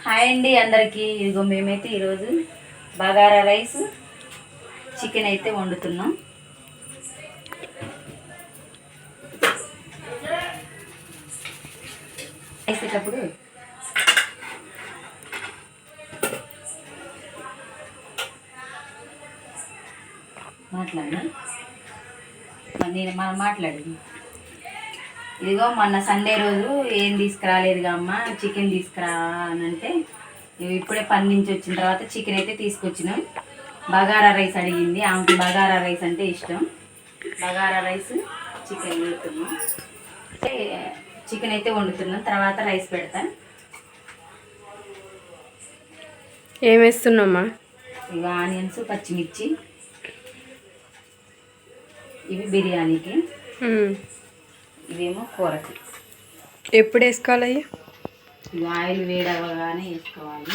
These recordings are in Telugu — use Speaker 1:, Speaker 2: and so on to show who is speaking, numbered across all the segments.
Speaker 1: హాయ్ అండి అందరికీ. ఇదిగో మేమైతే ఈరోజు బగారా రైస్ చికెన్ అయితే వండుతున్నాం. వేసేటప్పుడు మనం మాట్లాడింది. ఇదిగో మొన్న సండే రోజు ఏం తీసుకురాలేదుగా అమ్మ, చికెన్ తీసుకురా అని అంటే ఇప్పుడే పని నుంచి వచ్చిన తర్వాత చికెన్ అయితే తీసుకొచ్చినాం. బగారా రైస్ అడిగింది, ఆమెకి బగారా రైస్ అంటే ఇష్టం. బగారా రైస్ చికెన్ వండుతున్నాం. చికెన్ అయితే వండుతున్నాం, తర్వాత రైస్ పెడతా.
Speaker 2: ఏం వేస్తున్నామ్మా?
Speaker 1: ఇక ఆనియన్స్, పచ్చిమిర్చి, ఇవి బిర్యానీకి, ఇవేమో కూరకి.
Speaker 2: ఎప్పుడు వేసుకోవాలి అయ్యి?
Speaker 1: ఇక ఆయిల్ వేడవగానే వేసుకోవాలి.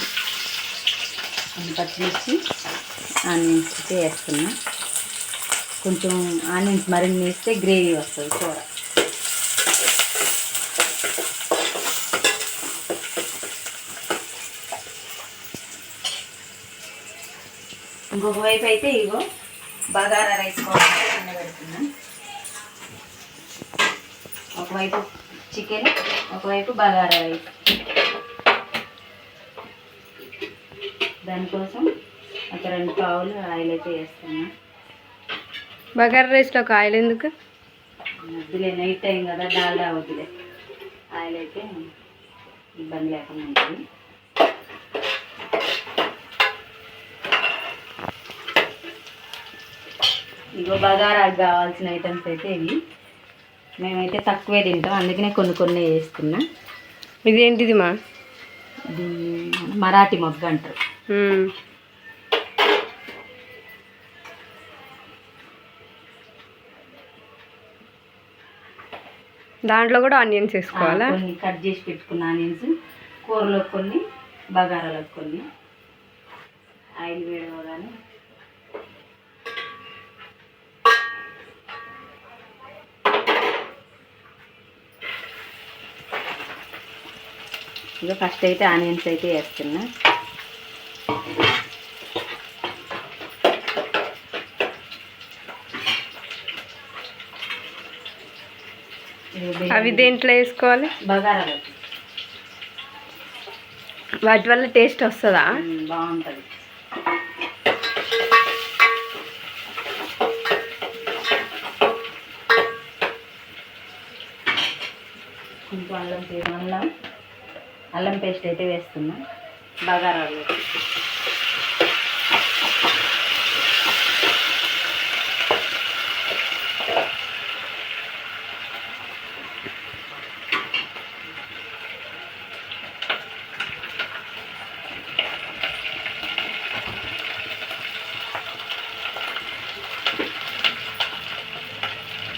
Speaker 1: కొన్ని పచ్చిమిర్చి, ఆనియన్స్ అయితే వేస్తున్నా. కొంచెం ఆనియన్స్ మరిన్ని వేస్తే గ్రేవీ వస్తుంది కూర. ఇంకొక వైపు అయితే ఇగో బగారా రైస్ కోసం పెడుతున్నా. ఒకవైపు చికెన్, ఒకవైపు బగారా రైస్. దానికోసం ఒక 2 పావులు ఆయిల్ అయితే వేస్తున్నా.
Speaker 2: బగారా రైస్లో ఒక ఆయిల్ ఎందుకు?
Speaker 1: వద్దులే, నైట్ టైం కదా, డాల్డా వద్దులే. ఆయిల్ అయితే ఇబ్బంది లేకుండా ఉంటుంది. ఇగో బగారాకు కావాల్సిన ఐటమ్స్ అయితే ఇవి. మేమైతే తక్కువే తింటాం, అందుకనే కొన్ని వేస్తున్నా.
Speaker 2: ఇదేంటిది మా?
Speaker 1: ఇది మరాఠీ మొగ్గ అంటారు.
Speaker 2: దాంట్లో కూడా ఆనియన్స్ వేసుకోవాలా?
Speaker 1: కొన్ని కట్ చేసి పెట్టుకున్న ఆనియన్స్, కూరలో కొన్ని, బగారాలో కొన్ని. ఆయిల్ వేడవగానే ఇక ఫస్ట్ అయితే ఆనియన్స్ అయితే వేస్తున్నా.
Speaker 2: అవి దేంట్లో వేసుకోవాలి?
Speaker 1: బగారాలో.
Speaker 2: వాటి వల్ల టేస్ట్ వస్తుందా?
Speaker 1: బాగుంటుంది. కొంచెం అల్లం పేస్ట్ అయితే వేస్తున్నా బగారాలో.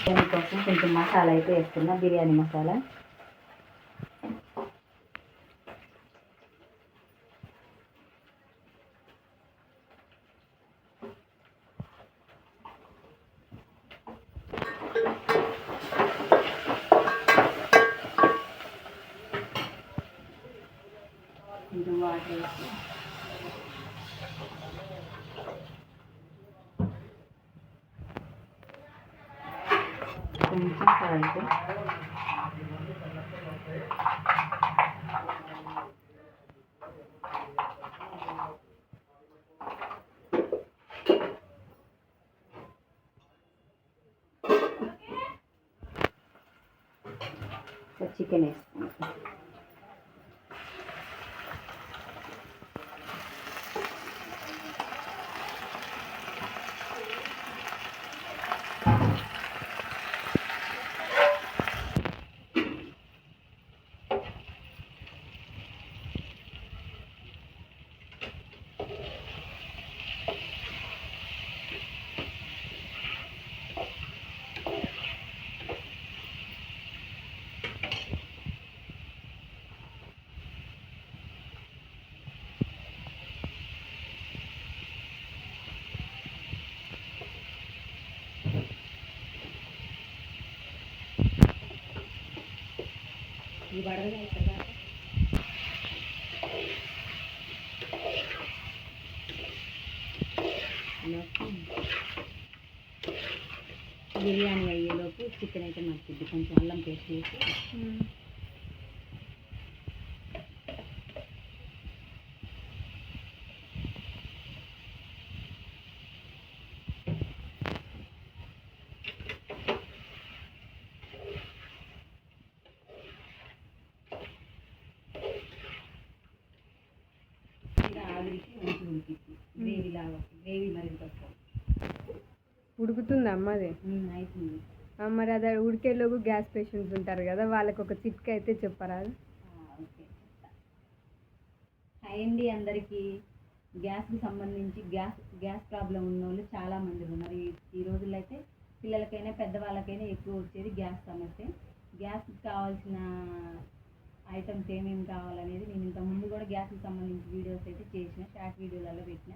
Speaker 1: దానికోసం కొంచెం మసాలా అయితే వేస్తున్నా, బిర్యానీ మసాలా. కొంచెం వాటర్ వేసి కొంచెం సాల్ట్, చికెన్ వేసుకుంటాం. ఈ పడదు ఇక్కడ బిర్యానీ అయ్యేలోపు చికెన్ అయితే మగ్గిద్ది. కొంచెం అల్లం పేస్ట్ వేసి ఆవిరికి మంచిగా ఉడికిద్ది. గ్రేవీ లాగా గ్రేవీ మరింత వస్తుంది.
Speaker 2: ఉడుకుతుందా అమ్మ అది?
Speaker 1: అవుతుంది.
Speaker 2: మరి అది ఉడికేలోపు గ్యాస్ పేషెంట్స్ ఉంటారు కదా, వాళ్ళకి ఒక చిట్కా అయితే చెప్పరాదు?
Speaker 1: ఓకే హాయ్ అండి అందరికీ. గ్యాస్కి సంబంధించి గ్యాస్ ప్రాబ్లం ఉన్న వాళ్ళు చాలామంది ఉన్నారు. ఈ రోజుల్లో అయితే పిల్లలకైనా పెద్దవాళ్ళకైనా ఎక్కువ వచ్చేది గ్యాస్ సమస్య. గ్యాస్కి కావాల్సిన ఐటమ్స్ ఏమేమి కావాలనేది నేను ఇంతకుముందు కూడా గ్యాస్కి సంబంధించి వీడియోస్ అయితే చేసిన, షార్ట్ వీడియోలలో పెట్టిన,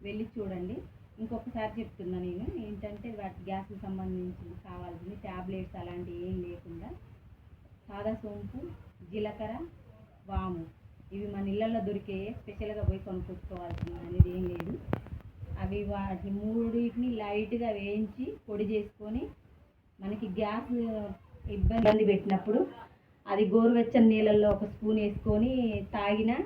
Speaker 1: వెళ్ళి చూడండి. ఇంకొకసారి చెప్తున్నా నేను ఏంటంటే వాటి గ్యాస్కి సంబంధించి కావాల్సింది ట్యాబ్లెట్స్ అలాంటివి ఏం లేకుండా సాదా సోంపు, జీలకర్ర, వాము ఇవి మన ఇళ్ళల్లో దొరికే, స్పెషల్గా పోయి కొనుక్కొచ్చుకోవాల్సింది అనేది ఏం లేదు. అవి వాటిని మూడింటిని లైట్గా వేయించి పొడి చేసుకొని మనకి గ్యాస్ ఇబ్బంది పెట్టినప్పుడు అది గోరువెచ్చని నీళ్ళల్లో ఒక స్పూన్ వేసుకొని తాగినా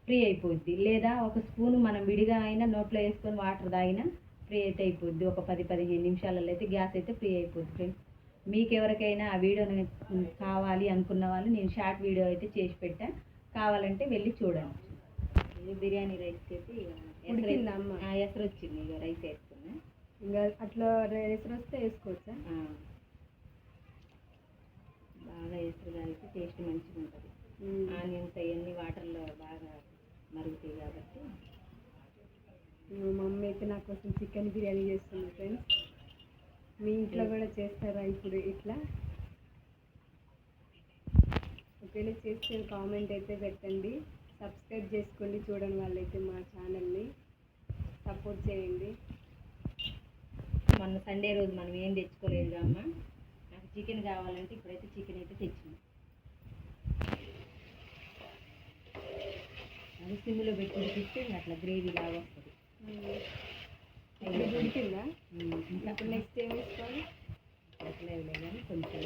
Speaker 1: ఫ్రీ అయిపోద్ది. లేదా ఒక స్పూన్ మనం విడిగా అయినా నోట్లో వేసుకొని వాటర్ తాగినా ఫ్రీ అయితే అయిపోద్ది. ఒక 10-15 నిమిషాలలో అయితే గ్యాస్ అయితే ఫ్రీ అయిపోద్ది ఫ్రెండ్స్. మీకు ఎవరికైనా ఆ వీడియోని కావాలి అనుకున్న వాళ్ళు నేను షార్ట్ వీడియో అయితే చేసి పెట్టా, కావాలంటే వెళ్ళి చూడండి. ఇది బిర్యానీ రైస్కి అయితే ఎసరు వచ్చింది. ఇక రైస్ వేసుకున్నా.
Speaker 2: ఇంకా అట్లా ఎసరు వస్తే వేసుకోవచ్చా?
Speaker 1: బాగా ఎసరుగా అయితే టేస్ట్ మంచిగా ఉంటుంది. ఆనియన్స్ అవన్నీ వాటర్లో బాగా మరుగుతాయి కాబట్టి.
Speaker 2: మా మమ్మీ అయితే నా కోసం చికెన్ బిర్యానీ చేస్తుంది ఫ్రెండ్స్. మీ ఇంట్లో కూడా చేస్తారా ఇప్పుడు ఇట్లా? ఒకవేళ చేస్తే కామెంట్ అయితే పెట్టండి. సబ్స్క్రైబ్ చేసుకోండి చూడని వాళ్ళైతే మా ఛానల్ని సపోర్ట్ చేయండి.
Speaker 1: మొన్న సండే రోజు మనం ఏం తెచ్చుకోలేదు అమ్మ. నాకు చికెన్ కావాలంటే ఇప్పుడైతే చికెన్ అయితే తెచ్చింది. అది సిమ్లో పెట్టి ఉడికిస్తే అట్లా గ్రేవీ లాగా వస్తుంది.
Speaker 2: ఉడికిందా? ఇప్పుడు నెక్స్ట్ ఏం వేసుకోవాలి?
Speaker 1: అట్లా కానీ కొంచెం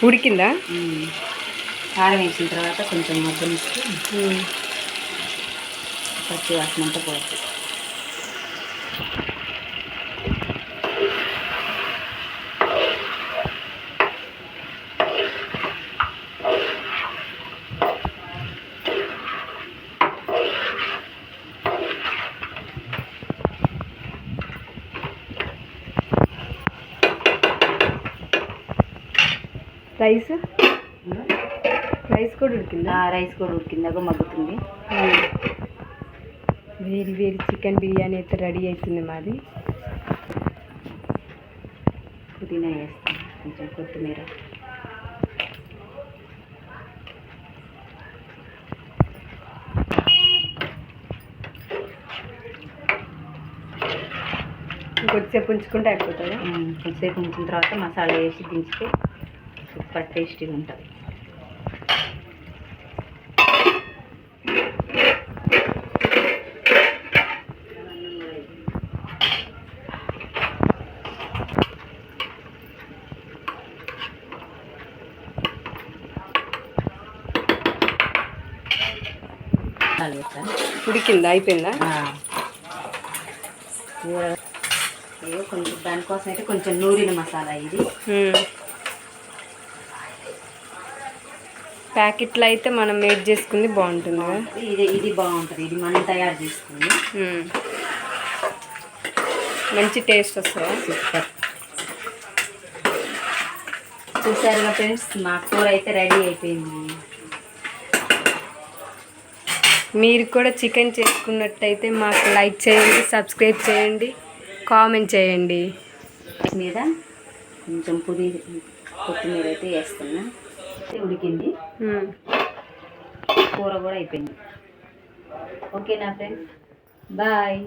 Speaker 2: ఉడికిందా?
Speaker 1: కారం వేసిన తర్వాత కొంచెం మగ్గనిస్తే పచ్చి వాసన అంతా పోతుంది.
Speaker 2: రైస్ కూడా ఉడికిందా?
Speaker 1: రైస్ కూడా ఉడికిందాక మగ్గుతుంది.
Speaker 2: వేడి వేడి చికెన్ బిర్యానీ అయితే రెడీ అవుతుంది మాది.
Speaker 1: పుదీనా వేస్తాం, కొంచెం కొత్తిమీర.
Speaker 2: కొద్దిసేపు ఉంచుకుంటే అయిపోతుంది.
Speaker 1: కొద్దిసేపు ఉంచిన తర్వాత మసాలా వేసి దించితే సూపర్ టేస్టీగా ఉంటుంది.
Speaker 2: ఉడికిందా? అయిపోయిందా?
Speaker 1: కొంచెం దానికోసం అయితే కొంచెం నూరిన మసాలా ఇది.
Speaker 2: ప్యాకెట్లో అయితే మనం మేడ్ చేసుకుంది బాగుంటుంది.
Speaker 1: ఇది బాగుంటుంది. ఇది మనం తయారు చేసుకుంది.
Speaker 2: మంచి టేస్ట్ వస్తుంది.
Speaker 1: సూపర్. చూసారుగా ఫ్రెండ్స్, మా కూర అయితే రెడీ అయిపోయింది.
Speaker 2: మీరు కూడా చికెన్ చేసుకున్నట్టయితే మాకు లైక్ చేయండి, సబ్స్క్రైబ్ చేయండి, కామెంట్ చేయండి.
Speaker 1: మీద కొంచెం కొత్తిమీర అయితే వేస్తున్నా. ఉడికింది, కూర కూడా అయిపోయింది. ఓకేనా ఫ్రెండ్స్, బాయ్.